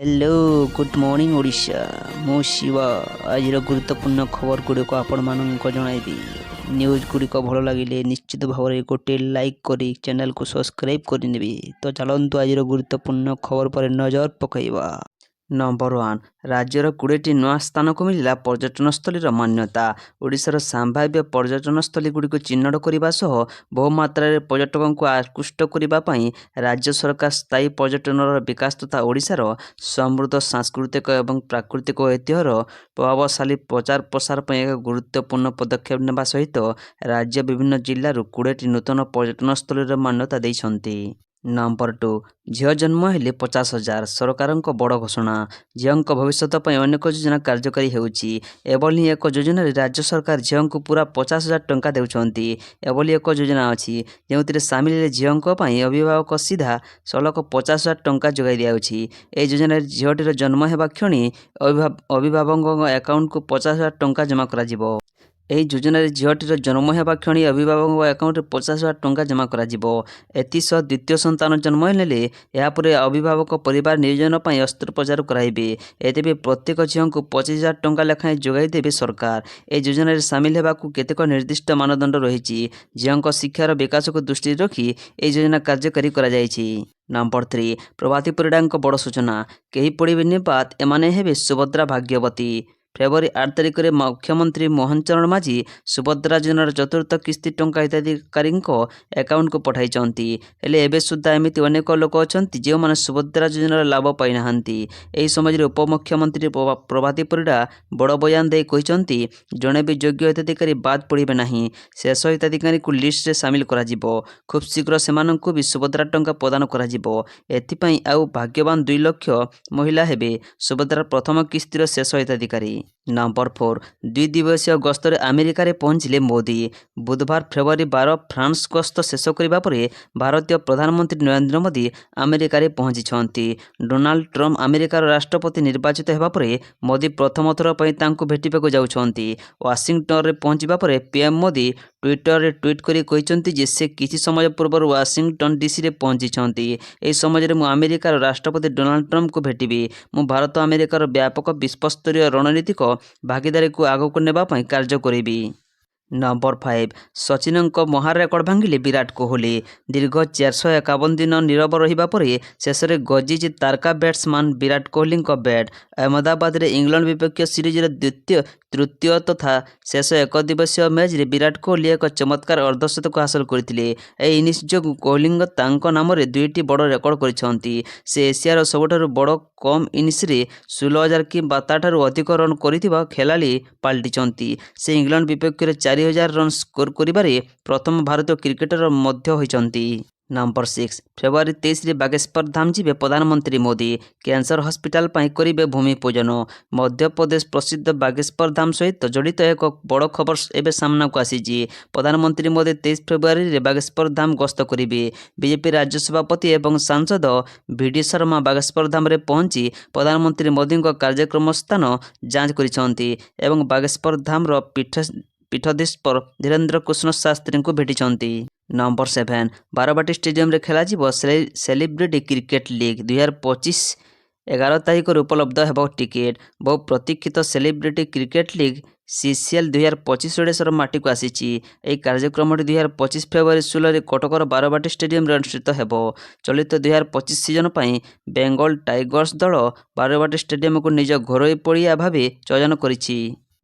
Hello good morning Odisha मु शिवा आज गुरुत्वपूर्ण खबर गुड़िक आपण मानक जनइबी न्यूज गुड़िक भल लगे निश्चित भाव में गोटे लाइक करी चैनल को सब्सक्राइब करनेबी। तो चलतु आज गुरुत्वपूर्ण खबर पर नजर पकईवा। नंबर 1 राज्यर 20टी नुआ स्थान को मिला पर्यटनस्थली मान्यता। ओडिशार संभाव्य पर्यटनस्थली गुड़िक चिन्हट करने सह बहुमात्रा पर्यटकों को आकृष्ट करने राज्य सरकार स्थायी पर्यटन विकास तथा ओडिशार समृद्ध सांस्कृतिक एवं प्राकृतिक ऐतिह्यर प्रभावशाली प्रचार प्रसार पर एक गुरुत्वपूर्ण पदक्षेप नेबा सहित राज्य विभिन्न जिल्लारू 20टी नूतन पर्यटनस्थली मान्यता देइछन्ति। नंबर 2 झील जन्म हेले 50,000 सरकार बड़ घोषणा। झील भविष्य अनेक योजना कार्यकारी होउछि। एभली एक योजना राज्य सरकार झील को पूरा 50,000 टंका देउछन्ति। एभली एक योजना अछि जेउथिरे सामिल झील अभिभावक सीधा सलक 50,000 टंका जोगाई दियाउछि। ए योजना झीलटीर जन्म हेबा क्षणी अभिभावक अकाउंट को 50,000 टंका जमा कराजिबो। ଏହି ଯୋଜନାରେ ଝିଅଟିର ଜନ୍ମ ହେବା କ୍ଷଣି ଅଭିଭାବକଙ୍କ ଆକାଉଣ୍ଟରେ 50,000 ଟଙ୍କା ଜମା କରାଯିବ। ଏଥିସହ ଦ୍ୱିତୀୟ ସନ୍ତାନ ଜନ୍ମ ହେଲେ ଏହାପରେ ଅଭିଭାବକ ପରିବାର ନିୟୋଜନ ପାଇଁ ଅସ୍ତ୍ରୋପଚାର କରାଇବେ। ଏଥିପାଇଁ ପ୍ରତ୍ୟେକ ଝିଅଙ୍କୁ 25,000 ଟଙ୍କା ଲେଖାଏଁ ଯୋଗାଇ ଦେବେ ସରକାର। ଏହି ଯୋଜନାରେ ସାମିଲ ହେବାକୁ କେତେକ ନିର୍ଦ୍ଦିଷ୍ଟ ମାନଦଣ୍ଡ ରହିଛି। ଝିଅଙ୍କ ଶିକ୍ଷାର ବିକାଶକୁ ଦୃଷ୍ଟିରେ ରଖି ଏହି ଯୋଜନା କାର୍ଯ୍ୟକାରୀ କରାଯାଇଛି। ନମ୍ବର 3 ପ୍ରଭାତୀ ପରିଡ଼ାଙ୍କ ବଡ଼ ସୂଚନା। କେହି ପଡ଼ିବେନି ବାଦ୍, ଏମାନେ ହେବେ ସୁଭଦ୍ରା ଭାଗ୍ୟବତୀ। ଫେବୃଆରୀ 8 ତାରିଖରେ ମୁଖ୍ୟମନ୍ତ୍ରୀ ମୋହନ ଚରଣ ମାଝୀ ସୁଭଦ୍ରା ଯୋଜନାର ଚତୁର୍ଥ କିସ୍ତି ଟଙ୍କା ହିତାଧିକାରୀଙ୍କ ଆକାଉଣ୍ଟକୁ ପଠାଇଛନ୍ତି। ହେଲେ ଏବେ ସୁଦ୍ଧା ଏମିତି ଅନେକ ଲୋକ ଅଛନ୍ତି ଯେଉଁମାନେ ସୁଭଦ୍ରା ଯୋଜନାର ଲାଭ ପାଇନାହାନ୍ତି। ଏହି ସମୟରେ ଉପମୁଖ୍ୟମନ୍ତ୍ରୀ ପ୍ରଭାତୀ ପରିଡ଼ା ବଡ଼ ବୟାନ ଦେଇ କହିଛନ୍ତି, ଜଣେ ବି ଯୋଗ୍ୟ ହିତାଧିକାରୀ ବାଦ୍ ପଡ଼ିବେ ନାହିଁ। ଶେଷ ହିତାଧିକାରୀଙ୍କୁ ଲିଷ୍ଟରେ ସାମିଲ କରାଯିବ। ଖୁବ୍ ଶୀଘ୍ର ସେମାନଙ୍କୁ ବି ସୁଭଦ୍ରା ଟଙ୍କା ପ୍ରଦାନ କରାଯିବ। ଏଥିପାଇଁ ଆଉ ଭାଗ୍ୟବାନ 2 ଲକ୍ଷ ମହିଳା ହେବେ ସୁଭଦ୍ରାର ପ୍ରଥମ କିସ୍ତିର ଶେଷ ହିତାଧିକାରୀ। ନମ୍ବର 4 2 ଦିବସୀୟ ଗସ୍ତରେ ଆମେରିକାରେ ପହଞ୍ଚିଲେ ମୋଦି। ବୁଧବାର ଫେବୃଆରୀ 12 ଫ୍ରାନ୍ସ ଗସ୍ତ ଶେଷ କରିବା ପରେ ଭାରତୀୟ ପ୍ରଧାନମନ୍ତ୍ରୀ ନରେନ୍ଦ୍ର ମୋଦି ଆମେରିକାରେ ପହଞ୍ଚିଛନ୍ତି। ଡୋନାଲ୍ଡ ଟ୍ରମ୍ପ ଆମେରିକାର ରାଷ୍ଟ୍ରପତି ନିର୍ବାଚିତ ହେବା ପରେ ମୋଦି ପ୍ରଥମ ଥର ପାଇଁ ତାଙ୍କୁ ଭେଟିବାକୁ ଯାଉଛନ୍ତି। ୱାଶିଂଟନରେ ପହଞ୍ଚିବା ପରେ ପିଏମ୍ ମୋଦି ଟ୍ୱିଟରରେ ଟ୍ୱିଟ୍ କରି କହିଛନ୍ତି ଯେ ସେ କିଛି ସମୟ ପୂର୍ବରୁ ୱାଶିଂଟନ ଡିସିରେ ପହଞ୍ଚିଛନ୍ତି। ଏହି ସମୟରେ ମୁଁ ଆମେରିକାର ରାଷ୍ଟ୍ରପତି ଡୋନାଲ୍ଡ ଟ୍ରମ୍ପଙ୍କୁ ଭେଟିବି। ମୁଁ ଭାରତ ଆମେରିକାର ବ୍ୟାପକ ବିଶ୍ୱସ୍ତରୀୟ ରଣନୀତିକ ଭାଗିଦାରୀକୁ ଆଗକୁ ନେବା ପାଇଁ କାର୍ଯ୍ୟ କରିବି। ନମ୍ବର 5 ସଚିନଙ୍କ ମହାରେକର୍ଡ ଭାଙ୍ଗିଲେ ବିରାଟ କୋହଲି। ଦୀର୍ଘ 451 ଦିନ ନୀରବ ରହିବା ପରେ ଶେଷରେ ଗର୍ଜିଛି ତାରକା ବ୍ୟାଟ୍ସମ୍ୟାନ୍ ବିରାଟ କୋହଲିଙ୍କ ବ୍ୟାଟ୍। ଅହମ୍ମଦାବାଦରେ ଇଂଲଣ୍ଡ ବିପକ୍ଷ ସିରିଜର ତୃତୀୟ ତଥା ଶେଷ ଏକଦିବସୀୟ ମ୍ୟାଚରେ ବିରାଟ କୋହଲି ଏକ ଚମତ୍କାର ଅର୍ଦ୍ଧଶତକ ହାସଲ କରିଥିଲେ। ଏହି ଇନିଂସ ଯୋଗୁଁ କୋହଲି ତାଙ୍କ ନାମରେ 2ଟି ବଡ଼ ରେକର୍ଡ କରିଛନ୍ତି। ସେ ଏସିଆର ସବୁଠାରୁ ବଡ଼ କମ୍ ଇନିଂସରେ 16,000 କିମ୍ବା ତାଠାରୁ ଅଧିକ ରନ୍ କରିଥିବା ଖେଳାଳି ପାଲଟିଛନ୍ତି। ସେ ଇଂଲଣ୍ଡ ବିପକ୍ଷରେ 4,000 ରନ୍ ସ୍କୋର କରିବାରେ ପ୍ରଥମ ଭାରତୀୟ କ୍ରିକେଟର ମଧ୍ୟ ହୋଇଛନ୍ତି। ନମ୍ବର 6 ଫେବୃଆରୀ 23ରେ ବାଗେଶ୍ୱର ଧାମ ଯିବେ ପ୍ରଧାନମନ୍ତ୍ରୀ ମୋଦି। କ୍ୟାନ୍ସର ହସ୍ପିଟାଲ ପାଇଁ କରିବେ ଭୂମି ପୂଜନ। ମଧ୍ୟପ୍ରଦେଶ ପ୍ରସିଦ୍ଧ ବାଗେଶ୍ୱର ଧାମ ସହିତ ଜଡ଼ିତ ଏକ ବଡ଼ ଖବର ଏବେ ସାମ୍ନାକୁ ଆସିଛି। ପ୍ରଧାନମନ୍ତ୍ରୀ ମୋଦି 23 ଫେବୃଆରୀରେ ବାଗେଶ୍ୱର ଧାମ ଗସ୍ତ କରିବେ। ବିଜେପି ରାଜ୍ୟ ସଭାପତି ଏବଂ ସାଂସଦ ଭିଡି ଶର୍ମା ବାଗେଶ୍ୱର ଧାମରେ ପହଞ୍ଚି ପ୍ରଧାନମନ୍ତ୍ରୀ ମୋଦିଙ୍କ କାର୍ଯ୍ୟକ୍ରମ ସ୍ଥାନ ଯାଞ୍ଚ କରିଛନ୍ତି ଏବଂ ବାଗେଶ୍ୱର ଧାମର ପୀଠଧୀଶ୍ୱର ଧୀରେନ୍ଦ୍ର କୃଷ୍ଣ ଶାସ୍ତ୍ରୀଙ୍କୁ ଭେଟିଛନ୍ତି। ନମ୍ବର 7 ବାରବାଟୀ ଷ୍ଟାଡିୟମରେ ଖେଳାଯିବ ସେଲିବ୍ରିଟି କ୍ରିକେଟ ଲିଗ୍ 2025 11 ତାରିଖରୁ ଉପଲବ୍ଧ ହେବ ଟିକେଟ୍। ବହୁ ପ୍ରତୀକ୍ଷିତ ସେଲିବ୍ରିଟି କ୍ରିକେଟ ଲିଗ୍ CCL 2025 ଓଡ଼ିଶାର ମାଟିକୁ ଆସିଛି। ଏହି କାର୍ଯ୍ୟକ୍ରମଟି 2025 ଫେବୃଆରୀ 16ରେ କଟକର ବାରବାଟୀ ଷ୍ଟାଡିୟମରେ ଅନୁଷ୍ଠିତ ହେବ। ଚଳିତ 2025 ସିଜନ ପାଇଁ ବେଙ୍ଗଲ ଟାଇଗର୍ସ ଦଳ ବାରବାଟୀ ଷ୍ଟାଡିୟମକୁ ନିଜ ଘରୋଇ ପଡ଼ିଆ ଭାବେ ଚୟନ କରିଛି।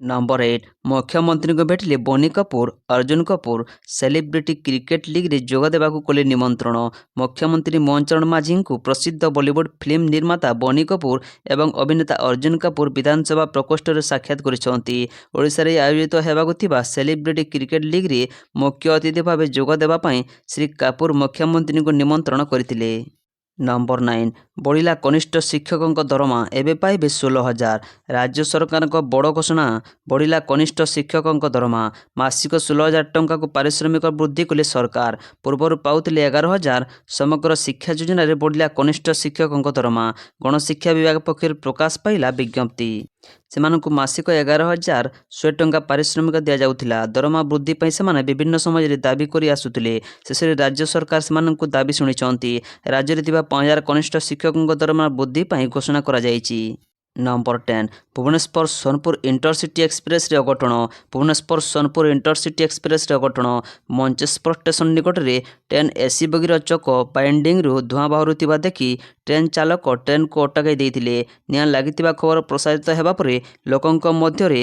ନମ୍ବର 8 ମୁଖ୍ୟମନ୍ତ୍ରୀଙ୍କୁ ଭେଟିଲେ ବୋନି କପୁର। ଅର୍ଜୁନ କପୁର ସେଲିବ୍ରିଟି କ୍ରିକେଟ ଲିଗ୍ରେ ଯୋଗ ଦେବାକୁ କଲେ ନିମନ୍ତ୍ରଣ। ମୁଖ୍ୟମନ୍ତ୍ରୀ ମୋହନ ଚରଣ ମାଝୀଙ୍କୁ ପ୍ରସିଦ୍ଧ ବଲିଉଡ୍ ଫିଲ୍ମ ନିର୍ମାତା ବୋନି କପୁର ଏବଂ ଅଭିନେତା ଅର୍ଜୁନ କପୁର ବିଧାନସଭା ପ୍ରକୋଷ୍ଠରେ ସାକ୍ଷାତ କରିଛନ୍ତି। ଓଡ଼ିଶାରେ ଆୟୋଜିତ ହେବାକୁ ଥିବା ସେଲିବ୍ରିଟି କ୍ରିକେଟ ଲିଗ୍ରେ ମୁଖ୍ୟ ଅତିଥି ଭାବେ ଯୋଗ ଦେବା ପାଇଁ ଶ୍ରୀ କପୁର ମୁଖ୍ୟମନ୍ତ୍ରୀଙ୍କୁ ନିମନ୍ତ୍ରଣ କରିଥିଲେ। ନମ୍ବର 9 ବଢ଼ିଲା କନିଷ୍ଠ ଶିକ୍ଷକଙ୍କ ଦରମା, ଏବେ ପାଇବେ 16,000। ରାଜ୍ୟ ସରକାରଙ୍କ ବଡ଼ ଘୋଷଣା। ବଢ଼ିଲା କନିଷ୍ଠ ଶିକ୍ଷକଙ୍କ ଦରମା। ମାସିକ 16,000 ଟଙ୍କାକୁ ପାରିଶ୍ରମିକ ବୃଦ୍ଧି କଲେ ସରକାର। ପୂର୍ବରୁ ପାଉଥିଲେ 11,000। ସମଗ୍ର ଶିକ୍ଷା ଯୋଜନାରେ ବଢ଼ିଲା କନିଷ୍ଠ ଶିକ୍ଷକଙ୍କ ଦରମା। ଗଣଶିକ୍ଷା ବିଭାଗ ପକ୍ଷରୁ ପ୍ରକାଶ ପାଇଲା ବିଜ୍ଞପ୍ତି। ସେମାନଙ୍କୁ ମାସିକ 11,100 ଟଙ୍କା ପାରିଶ୍ରମିକ ଦିଆଯାଉଥିଲା। ଦରମା ବୃଦ୍ଧି ପାଇଁ ସେମାନେ ବିଭିନ୍ନ ସମୟରେ ଦାବି କରି ଆସୁଥିଲେ। ଶେଷରେ ରାଜ୍ୟ ସରକାର ସେମାନଙ୍କୁ ଦାବି ଶୁଣିଛନ୍ତି। ରାଜ୍ୟରେ ଥିବା 5,000 କନିଷ୍ଠ ଶିକ୍ଷକଙ୍କ ଦରମା ବୃଦ୍ଧି ପାଇଁ ଘୋଷଣା କରାଯାଇଛି। ନମ୍ବର 10 ଭୁବନେଶ୍ୱର ସୋନପୁର ଇଣ୍ଟରସିଟି ଏକ୍ସପ୍ରେସରେ ଅଘଟଣ। ଭୁବନେଶ୍ୱର ସୋନପୁର ଇଣ୍ଟରସିଟି ଏକ୍ସପ୍ରେସରେ ଅଘଟଣ। ମଞ୍ଚେଶ୍ୱର ଷ୍ଟେସନ ନିକଟରେ ଟ୍ରେନ୍ ଏସି ବଗିର ଚକ ବାଇଣ୍ଡିଂରୁ ଧୂଆଁ ବାହାରୁଥିବା ଦେଖି ଟ୍ରେନ୍ ଚାଳକ ଟ୍ରେନ୍କୁ ଅଟକାଇ ଦେଇଥିଲେ। ନିଆଁ ଲାଗିଥିବା ଖବର ପ୍ରସାରିତ ହେବା ପରେ ଲୋକଙ୍କ ମଧ୍ୟରେ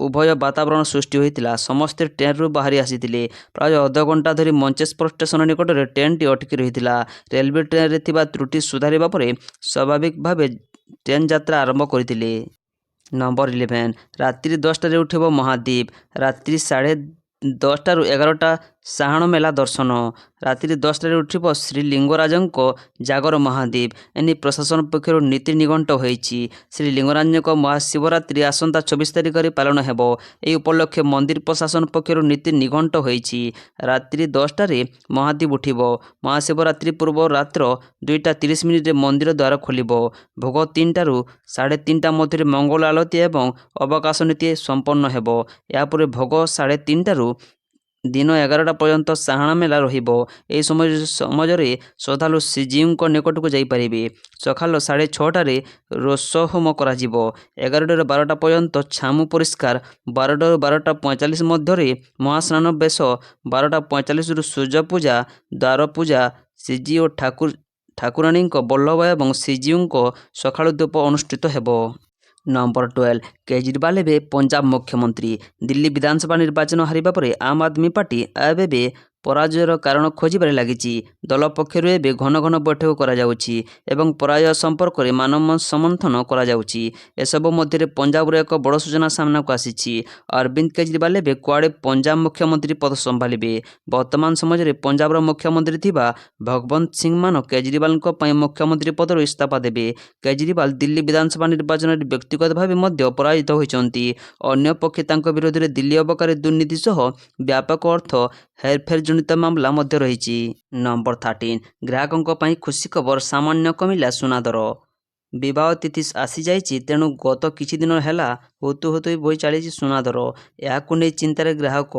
ଉଭୟ ବାତାବରଣ ସୃଷ୍ଟି ହୋଇଥିଲା। ସମସ୍ତେ ଟ୍ରେନ୍ରୁ ବାହାରି ଆସିଥିଲେ। ପ୍ରାୟ ଅଧଘଣ୍ଟା ଧରି ମଞ୍ଚେଶ୍ୱର ଷ୍ଟେସନ ନିକଟରେ ଟ୍ରେନ୍ଟି ଅଟକି ରହିଥିଲା। ରେଲୱେ ଟ୍ରେନ୍ରେ ଥିବା ତ୍ରୁଟି ସୁଧାରିବା ପରେ ସ୍ୱାଭାବିକ ଭାବେ ଟ୍ରେନ୍ ଯାତ୍ରା ଆରମ୍ଭ କରିଥିଲେ। ନମ୍ବର 11 ରାତ୍ରି 10ଟାରେ ଉଠିବ ମହାଦୀପ। ରାତ୍ରି 10:30ରୁ 11ଟା ସାହାଣ ମେଲା ଦର୍ଶନ। ରାତ୍ରି 10ଟାରେ ଉଠିବ ଶ୍ରୀଲିଙ୍ଗରାଜଙ୍କ ଜାଗର ମହାଦୀପ। ଏନେଇ ପ୍ରଶାସନ ପକ୍ଷରୁ ନୀତି ନିଘଣ୍ଟ ହୋଇଛି। ଶ୍ରୀଲିଙ୍ଗରାଜଙ୍କ ମହାଶିବରାତ୍ରି ଆସନ୍ତା 24 ତାରିଖରେ ପାଳନ ହେବ। ଏହି ଉପଲକ୍ଷେ ମନ୍ଦିର ପ୍ରଶାସନ ପକ୍ଷରୁ ନୀତି ନିଘଣ୍ଟ ହୋଇଛି। ରାତ୍ରି 10ଟାରେ ମହାଦୀପ ଉଠିବ। ମହାଶିବରାତ୍ରି ପୂର୍ବ ରାତ୍ର 2:30ରେ ମନ୍ଦିର ଦ୍ୱାର ଖୋଲିବ। ଭୋଗ 3ଟାରୁ 3:30 ମଧ୍ୟରେ ମଙ୍ଗଳ ଆଳତି ଏବଂ ଅବକାଶ ନୀତି ସମ୍ପନ୍ନ ହେବ। ଏହାପରେ ଭୋଗ 3:30ରୁ ଦିନ 11ଟା ପର୍ଯ୍ୟନ୍ତ ସାହାଣ ମେଲା ରହିବ। ଏହି ସମୟରେ ଶ୍ରଦ୍ଧାଳୁ ଶ୍ରୀଜୀଉଙ୍କ ନିକଟକୁ ଯାଇପାରିବେ। ସକାଳ 6:30ରେ ରୋଷ ହୋମ କରାଯିବ। 11ଟାରୁ 12ଟା ପର୍ଯ୍ୟନ୍ତ ଛାମୁ ପରିଷ୍କାର। 12ଟାରୁ 12:45 ମଧ୍ୟରେ ମହାସ୍ନାନ ବେଶ। 12:45ରୁ ସୂର୍ଯ୍ୟ ପୂଜା, ଦ୍ୱାର ପୂଜା, ଶ୍ରୀଜୀ ଓ ଠାକୁରାଣୀଙ୍କ ବଲ୍ଲଭ ଏବଂ ଶ୍ରୀଜୀଉଙ୍କ ସକାଳୁ ଧୂପ ଅନୁଷ୍ଠିତ ହେବ। ନମ୍ବର 12 କେଜରିୱାଲ ଏବେ ପଞ୍ଜାବ ମୁଖ୍ୟମନ୍ତ୍ରୀ। ଦିଲ୍ଲୀ ବିଧାନସଭା ନିର୍ବାଚନ ହାରିବା ପରେ ଆମ୍ ଆଦମୀ ପାର୍ଟି ଏବେ ପରାଜୟର କାରଣ ଖୋଜିବାରେ ଲାଗିଛି। ଦଳ ପକ୍ଷରୁ ଏବେ ଘନ ଘନ ବୈଠକ କରାଯାଉଛି ଏବଂ ପରାଜୟ ସମ୍ପର୍କରେ ମାନବ ସମର୍ଥନ କରାଯାଉଛି। ଏସବୁ ମଧ୍ୟରେ ପଞ୍ଜାବର ଏକ ବଡ଼ ସୂଚନା ସାମ୍ନାକୁ ଆସିଛି। ଅରବିନ୍ଦ କେଜରିୱାଲ ଏବେ କୁଆଡ଼େ ପଞ୍ଜାବ ମୁଖ୍ୟମନ୍ତ୍ରୀ ପଦ ସମ୍ଭାଳିବେ। ବର୍ତ୍ତମାନ ସମୟରେ ପଞ୍ଜାବର ମୁଖ୍ୟମନ୍ତ୍ରୀ ଥିବା ଭଗବନ୍ତ ସିଂ ମାନ କେଜରିୱାଲଙ୍କ ପାଇଁ ମୁଖ୍ୟମନ୍ତ୍ରୀ ପଦରୁ ଇସ୍ତଫା ଦେବେ। କେଜରିୱାଲ ଦିଲ୍ଲୀ ବିଧାନସଭା ନିର୍ବାଚନରେ ବ୍ୟକ୍ତିଗତ ଭାବେ ମଧ୍ୟ ପରାଜିତ ହୋଇଛନ୍ତି। ଅନ୍ୟପକ୍ଷେ ତାଙ୍କ ବିରୋଧରେ ଦିଲ୍ଲୀ ଅବକାରୀ ଦୁର୍ନୀତି ସହ ବ୍ୟାପକ ଅର୍ଥ ହେରଫେର ଜନିତ ମାମଲା ମଧ୍ୟ ରହିଛି। ନମ୍ବର 13 ଗ୍ରାହକଙ୍କ ପାଇଁ ଖୁସି ଖବର ସାମାନ୍ୟ କମିଲା ସୁନା ଦର। ବିବାହ ତିଥି ଆସିଯାଇଛି, ତେଣୁ ଗତ କିଛି ଦିନ ହେଲା ହୁତୁ ହୁତୁ ବୋହି ଚାଲିଛି ସୁନା ଦର। ଏହାକୁ ନେଇ ଚିନ୍ତାରେ ଗ୍ରାହକ।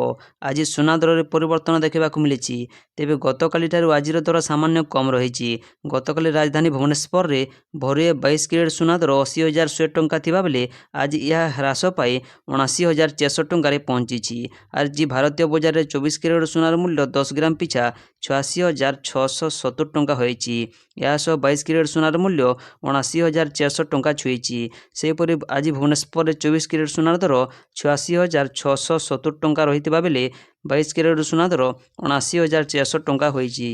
ଆଜି ସୁନା ଦରରେ ପରିବର୍ତ୍ତନ ଦେଖିବାକୁ ମିଳିଛି। ତେବେ ଗତକାଲିଠାରୁ ଆଜିର ଦର ସାମାନ୍ୟ କମ୍ ରହିଛି। ଗତକାଲି ରାଜଧାନୀ ଭୁବନେଶ୍ୱରରେ ଭରି 22 କ୍ୟାରେଟ୍ ସୁନା ଦର 80,100 ଟଙ୍କା ଥିବାବେଳେ ଆଜି ଏହା ହ୍ରାସ ପାଇ 79,400 ଟଙ୍କାରେ ପହଞ୍ଚିଛି। ଆଜି ଭାରତୀୟ ବଜାରରେ 24 କ୍ୟାରେଟ୍ ସୁନାର ମୂଲ୍ୟ 10 ଗ୍ରାମ ପିଛା 86,670 ଟଙ୍କା ହୋଇଛି। ଏହାସହ 22 କ୍ୟାରେଟ୍ ସୁନାର ମୂଲ୍ୟ 79,400 ଟଙ୍କା ଛୁଇଁଛି। ସେହିପରି ଆଜି ଭୁବନେଶ୍ୱରରେ 24 କ୍ୟାରେଟ୍ ସୁନାର ଦର 86,670 ଟଙ୍କା ରହିଥିବା ବେଳେ 22 କ୍ୟାରେଟ୍ ସୁନା ଦର 79,400 ଟଙ୍କା ହୋଇଛି।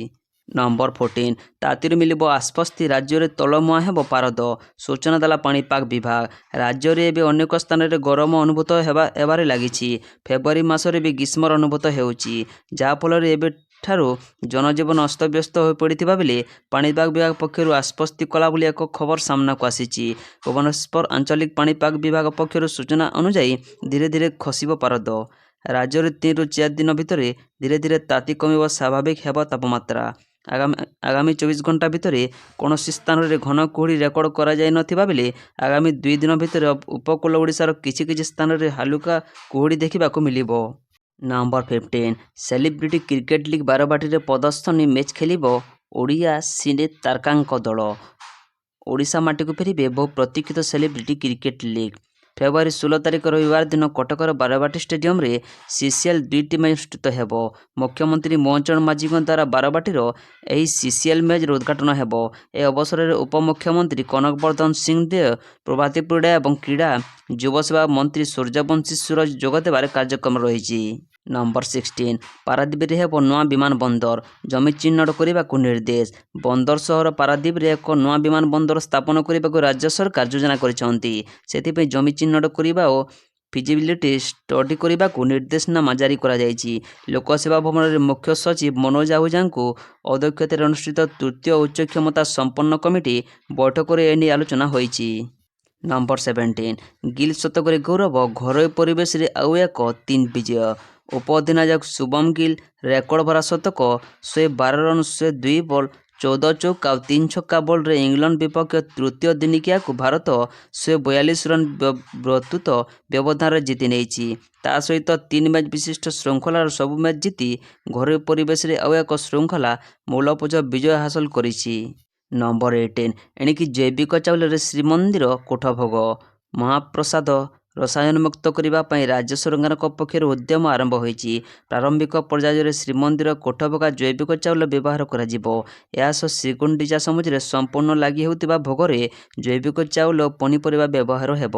ନମ୍ବର 14 ତାତିରୁ ମିଳିବ ଆଶ୍ୱସ୍ତି, ରାଜ୍ୟରେ ତଳମୁହାଁ ହେବ ପାରଦ। ସୂଚନା ଦେଲା ପାଣିପାଗ ବିଭାଗ। ରାଜ୍ୟରେ ଏବେ ଅନେକ ସ୍ଥାନରେ ଗରମ ଅନୁଭୂତ ହେବାରେ ଲାଗିଛି। ଫେବୃଆରୀ ମାସରେ ବି ଗ୍ରୀଷ୍ମର ଅନୁଭୂତ ହେଉଛି, ଯାହାଫଳରେ ଏବେଠାରୁ ଜନଜୀବନ ଅସ୍ତବ୍ୟସ୍ତ ହୋଇପଡ଼ିଥିବା ବେଳେ ପାଣିପାଗ ବିଭାଗ ପକ୍ଷରୁ ଆଶ୍ୱସ୍ତି କଲା ବୋଲି ଏକ ଖବର ସାମ୍ନାକୁ ଆସିଛି। ଭୁବନେଶ୍ୱର ଆଞ୍ଚଳିକ ପାଣିପାଗ ବିଭାଗ ପକ୍ଷରୁ ସୂଚନା ଅନୁଯାୟୀ ଧୀରେ ଧୀରେ ଖସିବ ପାରଦ। ରାଜ୍ୟରେ 3ରୁ 4 ଦିନ ଭିତରେ ଧୀରେ ଧୀରେ ତାତି କମିବ, ସ୍ୱାଭାବିକ ହେବ ତାପମାତ୍ରା। ଆଗାମୀ 24 ଘଣ୍ଟା ଭିତରେ କୌଣସି ସ୍ଥାନରେ ଘନ କୁହୁଡ଼ି ରେକର୍ଡ କରାଯାଇ ନଥିବା ବେଳେ ଆଗାମୀ 2 ଦିନ ଭିତରେ ଉପକୂଳ ଓଡ଼ିଶାର କିଛି କିଛି ସ୍ଥାନରେ ହାଲୁକା କୁହୁଡ଼ି ଦେଖିବାକୁ ମିଳିବ। ନମ୍ବର 15 ସେଲିବ୍ରିଟି କ୍ରିକେଟ ଲିଗ୍ ବାରବାଟୀରେ ପ୍ରଦର୍ଶନୀ ମ୍ୟାଚ୍ ଖେଳିବ ଓଡ଼ିଆ ସିନେ ତାରକାଙ୍କ ଦଳ। ଓଡ଼ିଶା ମାଟିକୁ ଫେରିବେ ବହୁ ପ୍ରତୀକ୍ଷିତ ସେଲିବ୍ରିଟି କ୍ରିକେଟ ଲିଗ୍। ଫେବୃଆରୀ 16 ତାରିଖ ରବିବାର ଦିନ କଟକର ବାରବାଟୀ ଷ୍ଟାଡିୟମରେ ସିସିଏଲ୍ 2ଟି ମ୍ୟାଚ୍ ଅନୁଷ୍ଠିତ ହେବ। ମୁଖ୍ୟମନ୍ତ୍ରୀ ମୋହନ ମାଝୀଙ୍କ ଦ୍ୱାରା ବାରବାଟୀର ଏହି ସିସିଏଲ୍ ମ୍ୟାଚ୍ର ଉଦ୍ଘାଟନ ହେବ। ଏହି ଅବସରରେ ଉପମୁଖ୍ୟମନ୍ତ୍ରୀ କନକ ବର୍ଦ୍ଧନ ସିଂ ଦେଓ, ପ୍ରଭାତୀ ପରିଡ଼ା ଏବଂ କ୍ରୀଡ଼ା ଯୁବ ସେବା ମନ୍ତ୍ରୀ ସୂର୍ଯ୍ୟବଂଶୀ ସୁରଜ ଯୋଗ ଦେବାର କାର୍ଯ୍ୟକ୍ରମ ରହିଛି। ନମ୍ବର 16 ପାରାଦୀପରେ ହେବ ନୂଆ ବିମାନ ବନ୍ଦର, ଜମି ଚିହ୍ନଟ କରିବାକୁ ନିର୍ଦ୍ଦେଶ। ବନ୍ଦର ସହର ପାରାଦୀପରେ ଏକ ନୂଆ ବିମାନ ବନ୍ଦର ସ୍ଥାପନ କରିବାକୁ ରାଜ୍ୟ ସରକାର ଯୋଜନା କରିଛନ୍ତି। ସେଥିପାଇଁ ଜମି ଚିହ୍ନଟ କରିବା ଓ ଫିଜିବିଲିଟି ଷ୍ଟଡି କରିବାକୁ ନିର୍ଦ୍ଦେଶନାମା ଜାରି କରାଯାଇଛି। ଲୋକସେବା ଭବନରେ ମୁଖ୍ୟ ସଚିବ ମନୋଜ ଆହୁଜାଙ୍କ ଅଧ୍ୟକ୍ଷତାରେ ଅନୁଷ୍ଠିତ ତୃତୀୟ ଉଚ୍ଚ କ୍ଷମତା ସମ୍ପନ୍ନ କମିଟି ବୈଠକରେ ଏନେଇ ଆଲୋଚନା ହୋଇଛି। ନମ୍ବର 17 ଗିଲ୍ ଶତକରେ ଗୌରବ, ଘରୋଇ ପରିବେଶରେ ଆଉ ଏକ 3 ବିଜୟ। ଉପ ଅଧିନାୟକ ଶୁଭମ ଗିଲ୍ ରେକର୍ଡ ଭରା ଶତକ, 112 ରନ୍, 102 ବଲ୍, 14 ଆଉ 3 ଛକା ବଲରେ ଇଂଲଣ୍ଡ ବିପକ୍ଷ ତୃତୀୟ ଦିନିକିଆକୁ ଭାରତ 142 ରନ୍ ପ୍ରସ୍ତୁତ ବ୍ୟବଧାନରେ ଜିତି ନେଇଛି। ତା ସହିତ 3 ମ୍ୟାଚ୍ ବିଶିଷ୍ଟ ଶୃଙ୍ଖଳାର ସବୁ ମ୍ୟାଚ୍ ଜିତି ଘରୋଇ ପରିବେଶରେ ଆଉ ଏକ ଶୃଙ୍ଖଳା ମୂଳପୋଛ ବିଜୟ ହାସଲ କରିଛି। ନମ୍ବର 18 ଏଣିକି ଜୈବିକ ଚାଉଳରେ ଶ୍ରୀମନ୍ଦିର କୋଠଭୋଗ ମହାପ୍ରସାଦ ରସାୟନମୁକ୍ତ କରିବା ପାଇଁ ରାଜ୍ୟ ସରକାରଙ୍କ ପକ୍ଷରୁ ଉଦ୍ୟମ ଆରମ୍ଭ ହୋଇଛି। ପ୍ରାରମ୍ଭିକ ପର୍ଯ୍ୟାୟରେ ଶ୍ରୀମନ୍ଦିର କୋଠଭୋଗା ଜୈବିକ ଚାଉଳ ବ୍ୟବହାର କରାଯିବ। ଏହା ସହ ଶ୍ରୀଗୁଣ୍ଡିଚା ସମୟରେ ସମ୍ପୂର୍ଣ୍ଣ ଲାଗି ହେଉଥିବା ଭୋଗରେ ଜୈବିକ ଚାଉଳ ଓ ପନିପରିବା ବ୍ୟବହାର ହେବ।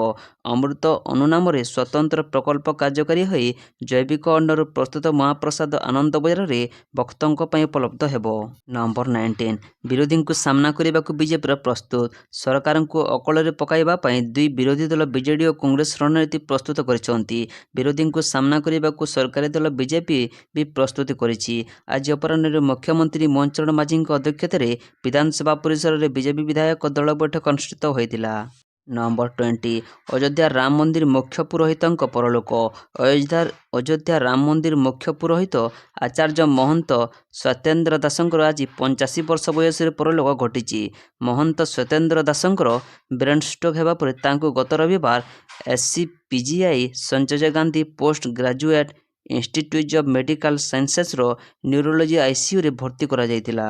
ଅମୃତ ଅନୁ ନାମରେ ସ୍ୱତନ୍ତ୍ର ପ୍ରକଳ୍ପ କାର୍ଯ୍ୟକାରୀ ହୋଇ ଜୈବିକ ଅଣ୍ଡରୁ ପ୍ରସ୍ତୁତ ମହାପ୍ରସାଦ ଆନନ୍ଦ ବଜାରରେ ଭକ୍ତଙ୍କ ପାଇଁ ଉପଲବ୍ଧ ହେବ। ନମ୍ବର 19 ବିରୋଧୀଙ୍କୁ ସାମ୍ନା କରିବାକୁ ବିଜେପିର ପ୍ରସ୍ତୁତ ସରକାରଙ୍କୁ ଅକଳରେ ପକାଇବା ପାଇଁ ଦୁଇ ବିରୋଧୀ ଦଳ ବିଜେଡି ଓ କଂଗ୍ରେସ ରଣନୀତି ପ୍ରସ୍ତୁତ କରିଛନ୍ତି। ବିରୋଧୀଙ୍କୁ ସାମ୍ନା କରିବାକୁ ସରକାରୀ ଦଳ ବିଜେପି ବି ପ୍ରସ୍ତୁତି କରିଛି। ଆଜି ଅପରାହ୍ନରେ ମୁଖ୍ୟମନ୍ତ୍ରୀ ମୋହନ ଚରଣ ମାଝୀଙ୍କ ଅଧ୍ୟକ୍ଷତାରେ ବିଧାନସଭା ପରିସରରେ ବିଜେପି ବିଧାୟକ ଦଳ ବୈଠକ ଅନୁଷ୍ଠିତ ହୋଇଥିଲା। ନମ୍ବର 20 ଅଯୋଧ୍ୟା ରାମ ମନ୍ଦିର ମୁଖ୍ୟ ପୁରୋହିତଙ୍କ ପରଲୋକ ଅଯୋଧ୍ୟା ରାମ ମନ୍ଦିର ମୁଖ୍ୟ ପୁରୋହିତ ଆଚାର୍ଯ୍ୟ ମହନ୍ତ ସତ୍ୟେନ୍ଦ୍ର ଦାସଙ୍କର ଆଜି 85 ବର୍ଷ ବୟସରେ ପରଲୋକ ଘଟିଛି। ମହନ୍ତ ସତ୍ୟେନ୍ଦ୍ର ଦାସଙ୍କର ବ୍ରେନ୍ ଷ୍ଟ୍ରୋକ୍ ହେବା ପରେ ତାଙ୍କୁ ଗତ ରବିବାର SCPGI Sanjay Gandhi post graduate institute of medical ସାଇନ୍ସେସର ନ୍ୟୁରୋଲୋଜି ICUରେ ଭର୍ତ୍ତି କରାଯାଇଥିଲା।